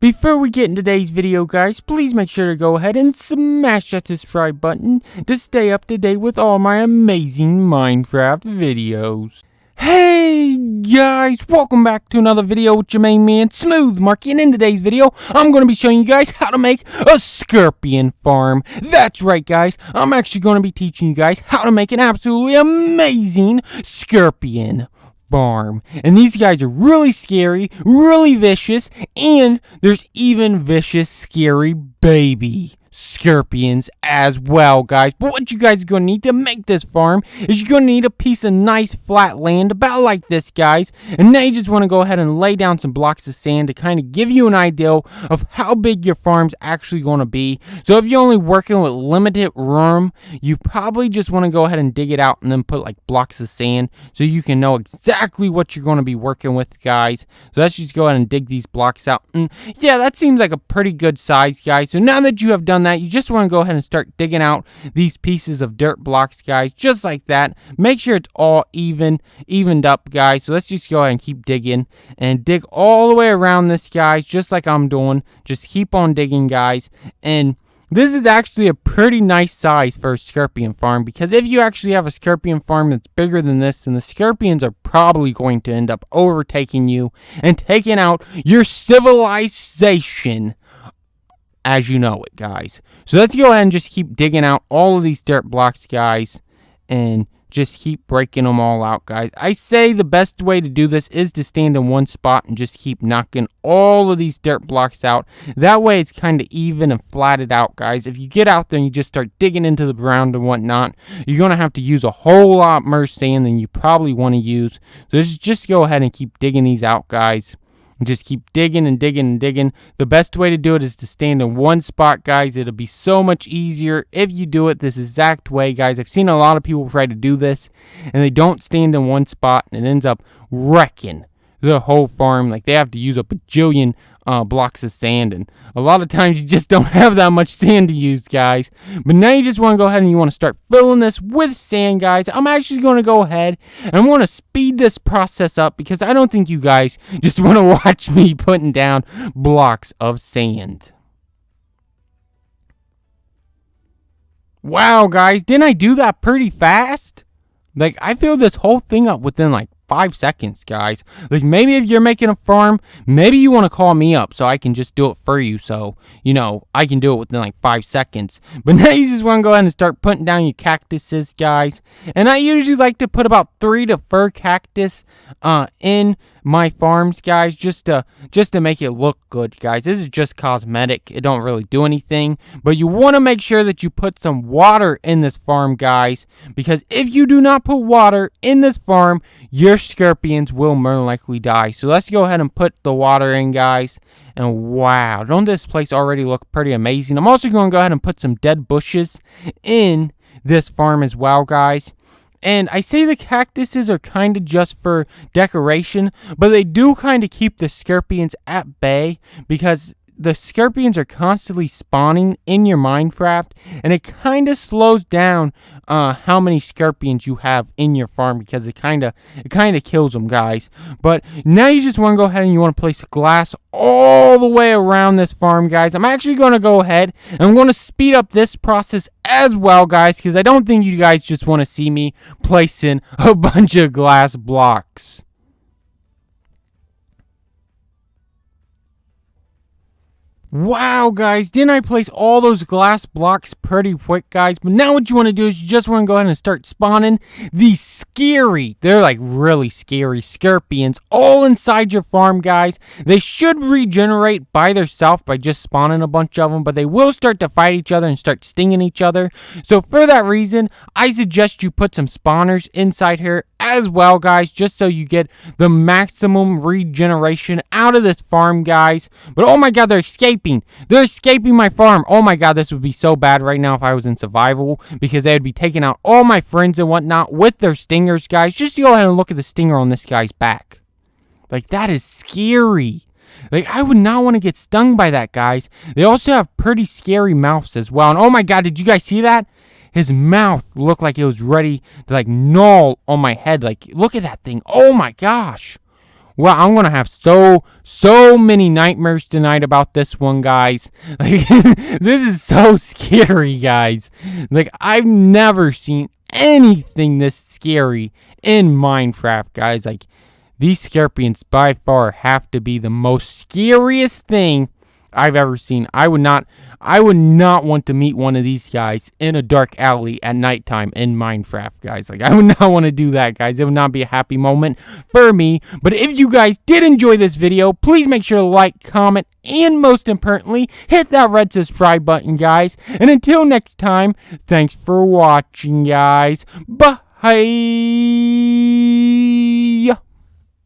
Before we get into today's video, guys, please make sure to go ahead and smash that subscribe button to stay up to date with all my amazing Minecraft videos. Hey guys, welcome back to another video with your main man, Smooth Marky, and in today's video, I'm going to be showing you guys how to make a scorpion farm. That's right, guys, I'm actually going to be teaching you guys how to make an absolutely amazing scorpion farm. And these guys are really scary, really vicious, and there's even vicious, scary baby scorpions as well, guys. But what you guys are going to need to make this farm is you're going to need a piece of nice flat land about like this, guys. And now you just want to go ahead and lay down some blocks of sand to kind of give you an idea of how big your farm's actually going to be. So if you're only working with limited room, you probably just want to go ahead and dig it out and then put like blocks of sand so you can know exactly what you're going to be working with, guys. So let's just go ahead and dig these blocks out. And yeah, that seems like a pretty good size, guys. So now that you have done that, you just want to go ahead and start digging out these pieces of dirt blocks, guys, just like that. Make sure it's all evened up, guys. So let's just go ahead and keep digging and dig all the way around this, guys, just like I'm doing. Just keep on digging, guys. And this is actually a pretty nice size for a scorpion farm, because if you actually have a scorpion farm that's bigger than this, then the scorpions are probably going to end up overtaking you and taking out your civilization as you know it, guys. So let's go ahead and just keep digging out all of these dirt blocks, guys, and just keep breaking them all out, guys. I say the best way to do this is to stand in one spot and just keep knocking all of these dirt blocks out. That way it's kind of even and flatted out, guys. If you get out there and you just start digging into the ground and whatnot, you're going to have to use a whole lot more sand than you probably want to use. So just go ahead and keep digging these out, guys. Just keep digging and digging and digging. The best way to do it is to stand in one spot, guys. It'll be so much easier if you do it this exact way, guys. I've seen a lot of people try to do this, and they don't stand in one spot, and it ends up wrecking the whole farm. Like, they have to use a bajillion blocks of sand, and a lot of times you just don't have that much sand to use, guys. But now you just want to go ahead and you want to start filling this with sand, guys. I'm actually going to go ahead and I want to speed this process up, because I don't think you guys just want to watch me putting down blocks of sand. Wow, guys, didn't I do that pretty fast? Like, I filled this whole thing up within like 5 seconds, guys. Like, maybe if you're making a farm, maybe you want to call me up so I can just do it for you, so you know I can do it within like 5 seconds. But now you just want to go ahead and start putting down your cactuses, guys. And I usually like to put about 3 to 4 cactus in my farms, guys, just to make it look good, guys. This is just cosmetic. It don't really do anything, but you want to make sure that you put some water in this farm, guys, because if you do not put water in this farm, your scorpions will more than likely die. So let's go ahead and put the water in, guys. And wow, don't this place already look pretty amazing? I'm also going to go ahead and put some dead bushes in this farm as well, guys. And I say the cactuses are kind of just for decoration, but they do kind of keep the scorpions at bay, because the scorpions are constantly spawning in your Minecraft, and it kind of slows down how many scorpions you have in your farm, because it kind of kills them, guys. But now you just want to go ahead and you want to place glass all the way around this farm, guys. I'm actually going to go ahead and I'm going to speed up this process as well, guys, because I don't think you guys just want to see me placing a bunch of glass blocks. Wow, guys, didn't I place all those glass blocks pretty quick, guys? But now what you want to do is you just want to go ahead and start spawning these they're like really scary scorpions all inside your farm, guys. They should regenerate by themselves by just spawning a bunch of them, but they will start to fight each other and start stinging each other. So for that reason, I suggest you put some spawners inside here as well, guys, just so you get the maximum regeneration out of this farm, guys. But oh my god, they're escaping my farm. Oh my god, this would be so bad right now if I was in survival, because they would be taking out all my friends and whatnot with their stingers, guys. Just go ahead and look at the stinger on this guy's back. Like, that is scary. Like, I would not want to get stung by that, guys. They also have pretty scary mouths as well. And oh my god, did you guys see that? His mouth looked like it was ready to like gnaw on my head. Like, look at that thing. Oh my gosh. Well, I'm gonna have so many nightmares tonight about this one, guys. Like, this is so scary, guys. Like, I've never seen anything this scary in Minecraft, guys. Like, these scorpions by far have to be the most scariest thing I've ever seen. I would not want to meet one of these guys in a dark alley at nighttime in Minecraft, guys. Like, I would not want to do that, guys. It would not be a happy moment for me. But if you guys did enjoy this video, please make sure to like, comment, and most importantly, hit that red subscribe button, guys. And until next time, thanks for watching, guys. Bye.